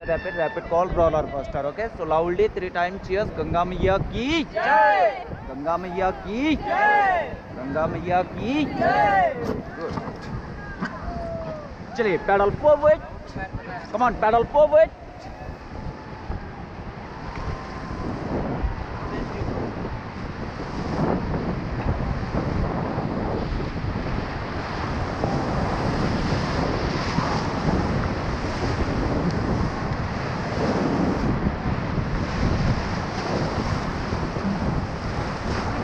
Rapid call brawler faster. Okay, so loudly 3 times cheers. Ganga Maiya ki jai. Ganga Maiya ki jai. Ganga Maiya ki jai. Good. चलिए pedal forward. Come on, pedal forward.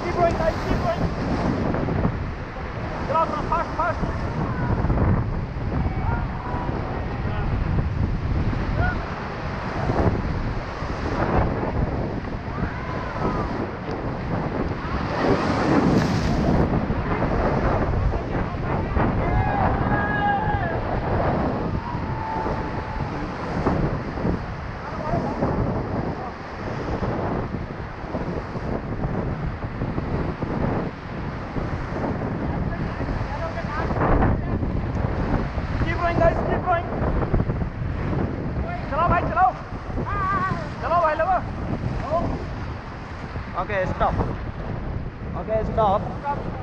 Keep going, guys, keep going. Get out, fast, fast. Keep going, guys, keep going. चलो भाई चलो. चलो भाई लोगों. Okay, stop. Okay, stop.